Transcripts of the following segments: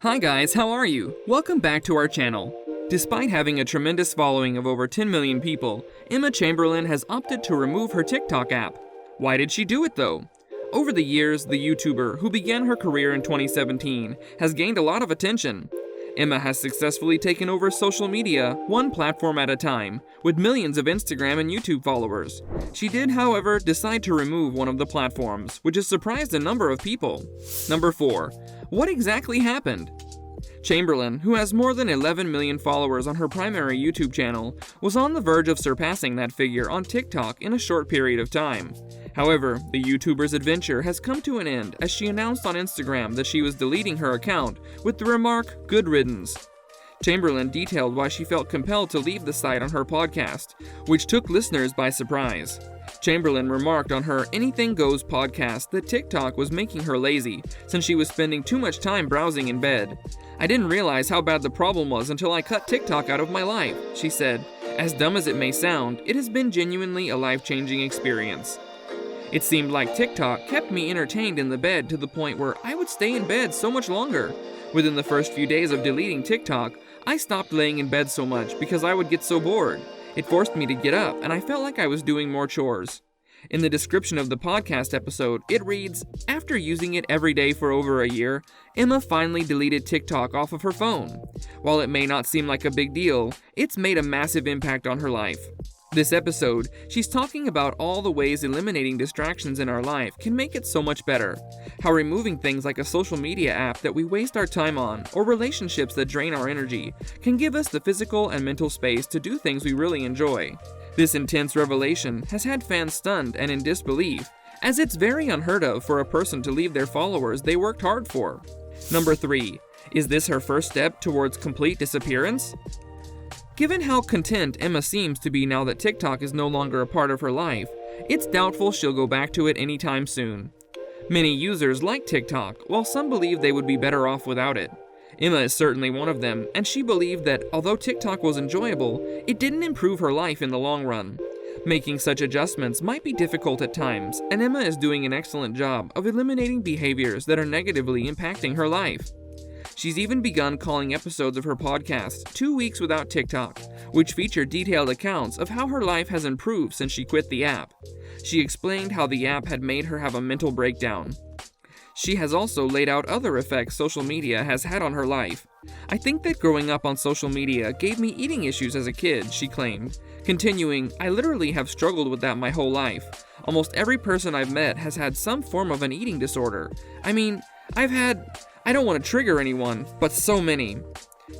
Hi guys, how are you? Welcome back to our channel. Despite having a tremendous following of over 10 million people, Emma Chamberlain has opted to remove her TikTok app. Why did she do it though? Over the years, the YouTuber, who began her career in 2017, has gained a lot of attention. Emma has successfully taken over social media, one platform at a time, with millions of Instagram and YouTube followers. She did, however, decide to remove one of the platforms, which has surprised a number of people. Number 4. What exactly happened? Chamberlain, who has more than 11 million followers on her primary YouTube channel, was on the verge of surpassing that figure on TikTok in a short period of time. However, the YouTuber's adventure has come to an end as she announced on Instagram that she was deleting her account with the remark, "Good riddance." Chamberlain detailed why she felt compelled to leave the site on her podcast, which took listeners by surprise. Chamberlain remarked on her Anything Goes podcast that TikTok was making her lazy since she was spending too much time browsing in bed. "I didn't realize how bad the problem was until I cut TikTok out of my life," she said. "As dumb as it may sound, it has been genuinely a life-changing experience. It seemed like TikTok kept me entertained in the bed to the point where I would stay in bed so much longer. Within the first few days of deleting TikTok, I stopped laying in bed so much because I would get so bored. It forced me to get up, and I felt like I was doing more chores." In the description of the podcast episode, it reads, "After using it every day for over a year, Emma finally deleted TikTok off of her phone. While it may not seem like a big deal, it's made a massive impact on her life." This episode, she's talking about all the ways eliminating distractions in our life can make it so much better. How removing things like a social media app that we waste our time on, or relationships that drain our energy, can give us the physical and mental space to do things we really enjoy. This intense revelation has had fans stunned and in disbelief, as it's very unheard of for a person to leave their followers they worked hard for. Number 3. Is this her first step towards complete disappearance? Given how content Emma seems to be now that TikTok is no longer a part of her life, it's doubtful she'll go back to it anytime soon. Many users like TikTok, while some believe they would be better off without it. Emma is certainly one of them, and she believed that although TikTok was enjoyable, it didn't improve her life in the long run. Making such adjustments might be difficult at times, and Emma is doing an excellent job of eliminating behaviors that are negatively impacting her life. She's even begun calling episodes of her podcast 2 Weeks Without TikTok, which feature detailed accounts of how her life has improved since she quit the app. She explained how the app had made her have a mental breakdown. She has also laid out other effects social media has had on her life. "I think that growing up on social media gave me eating issues as a kid," she claimed. Continuing, "I literally have struggled with that my whole life. Almost every person I've met has had some form of an eating disorder. I don't want to trigger anyone, but so many."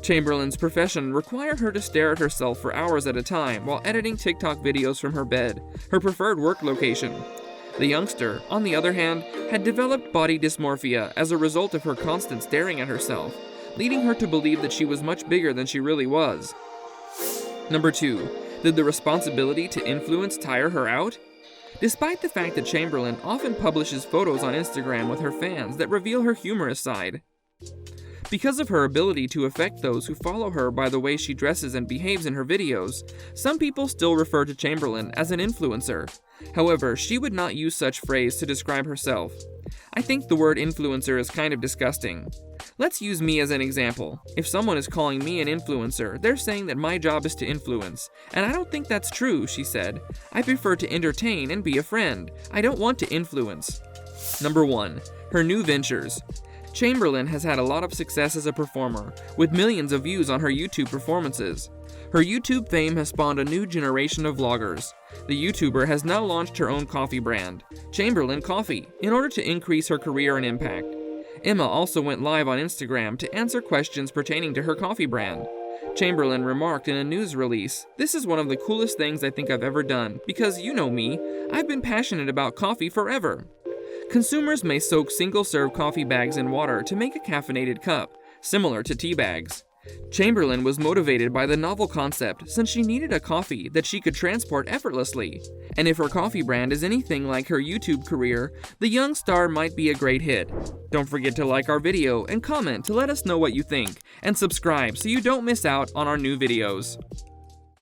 Chamberlain's profession required her to stare at herself for hours at a time while editing TikTok videos from her bed, her preferred work location. The youngster, on the other hand, had developed body dysmorphia as a result of her constant staring at herself, leading her to believe that she was much bigger than she really was. Number 2. Did the responsibility to influence tire her out? Despite the fact that Chamberlain often publishes photos on Instagram with her fans that reveal her humorous side, because of her ability to affect those who follow her by the way she dresses and behaves in her videos, some people still refer to Chamberlain as an influencer. However, she would not use such phrase to describe herself. "I think the word influencer is kind of disgusting. Let's use me as an example. If someone is calling me an influencer, they're saying that my job is to influence. And I don't think that's true," she said. "I prefer to entertain and be a friend. I don't want to influence." Number 1. Her new ventures. Chamberlain has had a lot of success as a performer, with millions of views on her YouTube performances. Her YouTube fame has spawned a new generation of vloggers. The YouTuber has now launched her own coffee brand, Chamberlain Coffee, in order to increase her career and impact. Emma also went live on Instagram to answer questions pertaining to her coffee brand. Chamberlain remarked in a news release, "This is one of the coolest things I think I've ever done, because you know me, I've been passionate about coffee forever." Consumers may soak single-serve coffee bags in water to make a caffeinated cup, similar to tea bags. Chamberlain was motivated by the novel concept since she needed a coffee that she could transport effortlessly. And if her coffee brand is anything like her YouTube career, the young star might be a great hit. Don't forget to like our video and comment to let us know what you think, and subscribe so you don't miss out on our new videos.